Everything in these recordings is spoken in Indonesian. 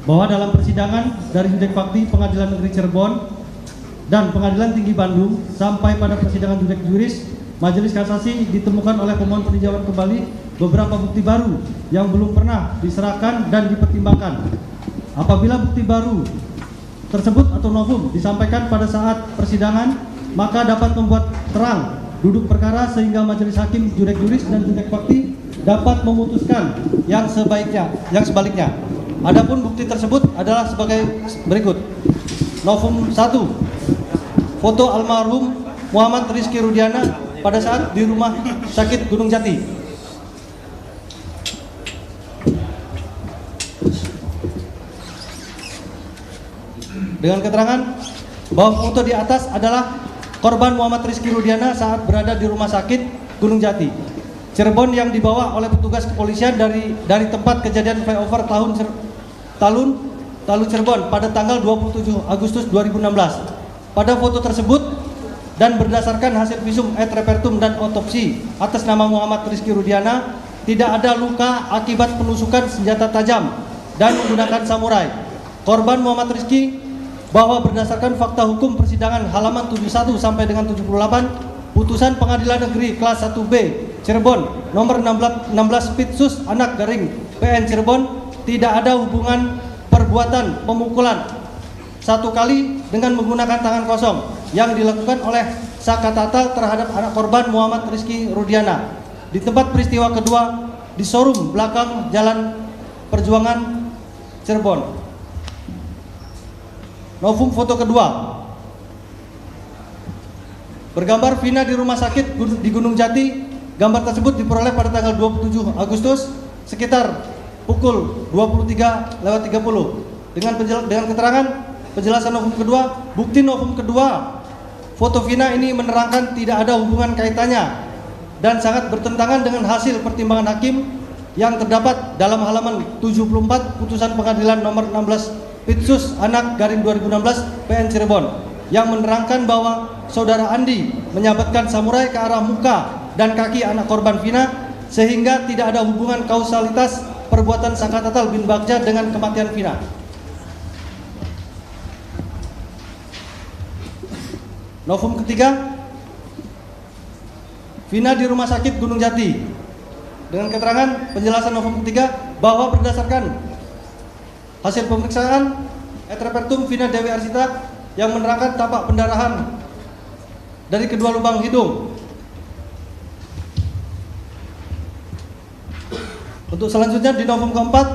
bahwa dalam persidangan dari Judek Fakti Pengadilan Negeri Cirebon dan Pengadilan Tinggi Bandung sampai pada persidangan Judek Juris, Majelis Kasasi ditemukan oleh pemohon peninjauan kembali beberapa bukti baru yang belum pernah diserahkan dan dipertimbangkan. Apabila bukti baru tersebut atau novum disampaikan pada saat persidangan, maka dapat membuat terang duduk perkara sehingga Majelis Hakim, Judek Juris dan Judek Fakti dapat memutuskan yang sebaliknya. Adapun bukti tersebut adalah sebagai berikut. Novum 1, foto almarhum Muhammad Rizky Rudiana pada saat di rumah sakit Gunung Jati. Dengan keterangan bahwa foto di atas adalah korban Muhammad Rizky Rudiana saat berada di rumah sakit Gunung Jati, Cirebon, yang dibawa oleh petugas kepolisian dari tempat kejadian flyover Talun Cirebon pada tanggal 27 Agustus 2016. Pada foto tersebut dan berdasarkan hasil visum et repertum dan otopsi atas nama Muhammad Rizky Rudiana, tidak ada luka akibat penusukan senjata tajam dan menggunakan samurai. Korban Muhammad Rizky bahwa berdasarkan fakta hukum persidangan halaman 71 sampai dengan 78 putusan Pengadilan Negeri Kelas 1B Cirebon nomor 16 Pitsus Anak Garing PN Cirebon, tidak ada hubungan perbuatan pemukulan satu kali dengan menggunakan tangan kosong yang dilakukan oleh Saka Tatal terhadap anak korban Muhammad Rizky Rudiana di tempat peristiwa kedua di showroom belakang Jalan Perjuangan Cirebon. Novum foto kedua, bergambar Vina di rumah sakit di Gunung Jati. Gambar tersebut diperoleh pada tanggal 27 Agustus sekitar pukul 23.30. Dengan keterangan penjelasan novum kedua, bukti novum kedua, foto Vina ini menerangkan tidak ada hubungan kaitannya dan sangat bertentangan dengan hasil pertimbangan hakim yang terdapat dalam halaman 74 putusan Pengadilan nomor 16 Pitsus Anak Garing 2016 PN Cirebon yang menerangkan bahwa saudara Andi menyabetkan samurai ke arah muka dan kaki anak korban Vina sehingga tidak ada hubungan kausalitas perbuatan Saka Tatal bin Bagja dengan kematian Vina. Novum ketiga, Vina di rumah sakit Gunung Jati. Dengan keterangan penjelasan novum ketiga bahwa berdasarkan hasil pemeriksaan et repertum Vina Dewi Arsita yang menerangkan tampak pendarahan dari kedua lubang hidung. Untuk selanjutnya di novum keempat,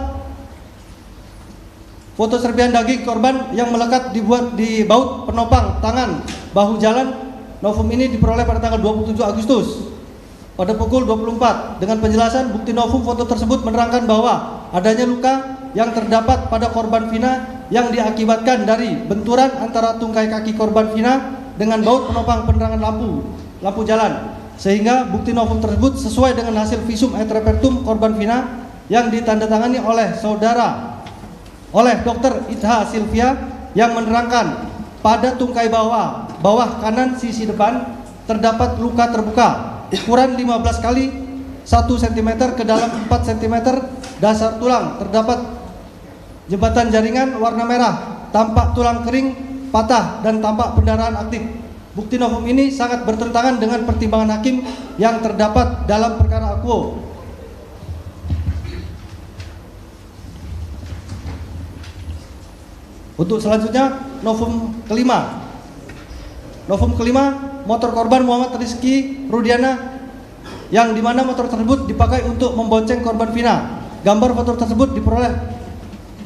foto serpihan daging korban yang melekat dibuat di baut penopang tangan bahu jalan. Novum ini diperoleh pada tanggal 27 Agustus pada pukul 24. Dengan penjelasan bukti novum, foto tersebut menerangkan bahwa adanya luka yang terdapat pada korban Vina yang diakibatkan dari benturan antara tungkai kaki korban Vina dengan baut penopang penerangan lampu jalan, sehingga bukti novum tersebut sesuai dengan hasil visum et repertum korban Vina yang ditandatangani oleh Dr. Itha Silvia yang menerangkan pada tungkai bawah kanan sisi depan terdapat luka terbuka ukuran 15 kali 1 cm ke dalam 4 cm dasar tulang, terdapat jembatan jaringan warna merah, tampak tulang kering patah dan tampak pendarahan aktif. Bukti novum ini sangat bertentangan dengan pertimbangan hakim yang terdapat dalam perkara akuo. Untuk selanjutnya novum kelima. Novum kelima, motor korban Muhammad Rizky Rudiana yang dimana motor tersebut dipakai untuk membonceng korban Vina. Gambar motor tersebut diperoleh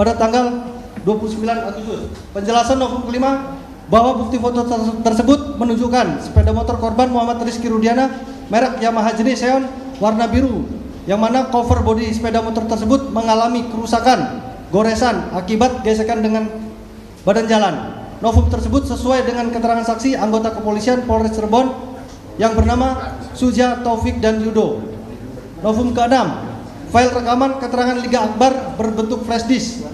pada tanggal 29 Agustus. Penjelasan novum kelima bahwa bukti foto tersebut menunjukkan sepeda motor korban Muhammad Rizky Rudiana merek Yamaha jenis Xeon warna biru, yang mana cover bodi sepeda motor tersebut mengalami kerusakan, goresan akibat gesekan dengan badan jalan. Novum tersebut sesuai dengan keterangan saksi anggota kepolisian Polres Cirebon yang bernama Suja Taufik dan Yudo. Novum ke-6, file rekaman keterangan Liga Akbar berbentuk flash disk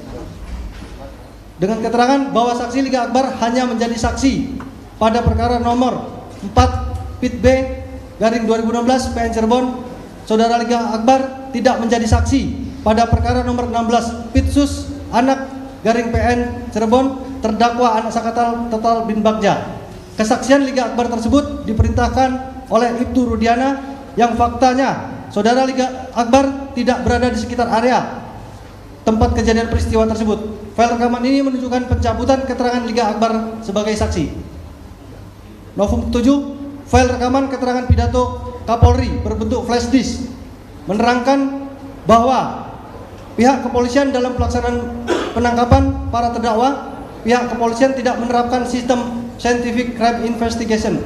dengan keterangan bahwa saksi Liga Akbar hanya menjadi saksi pada perkara nomor 4 Pit B garing 2016 PN Cirebon. Saudara Liga Akbar tidak menjadi saksi pada perkara nomor 16 Pitsus Anak PN Cirebon terdakwa anak Sakatal Total bin Bagja. Kesaksian Liga Akbar tersebut diperintahkan oleh Ibtu Rudiana yang faktanya saudara Liga Akbar tidak berada di sekitar area tempat kejadian peristiwa tersebut. File rekaman ini menunjukkan pencabutan keterangan Liga Akbar sebagai saksi. Novum 7, file rekaman keterangan pidato Kapolri berbentuk flash disk menerangkan bahwa pihak kepolisian dalam pelaksanaan penangkapan para terdakwa, pihak kepolisian tidak menerapkan sistem scientific crime investigation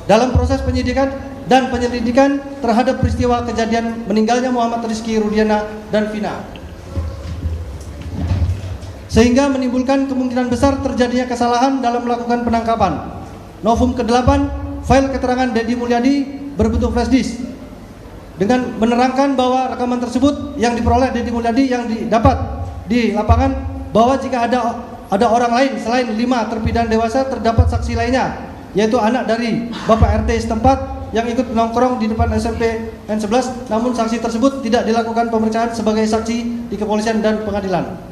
dalam proses penyidikan dan penyelidikan terhadap peristiwa kejadian meninggalnya Muhammad Rizky Rudiana dan Vina, sehingga menimbulkan kemungkinan besar terjadinya kesalahan dalam melakukan penangkapan. Novum ke-8, file keterangan Dedi Mulyadi berbentuk flash disk dengan menerangkan bahwa rekaman tersebut yang diperoleh Dedi Mulyadi yang didapat di lapangan bahwa jika ada orang lain selain 5 terpidana dewasa, terdapat saksi lainnya yaitu anak dari Bapak RT setempat yang ikut nongkrong di depan SMP N11, namun saksi tersebut tidak dilakukan pemeriksaan sebagai saksi di kepolisian dan pengadilan.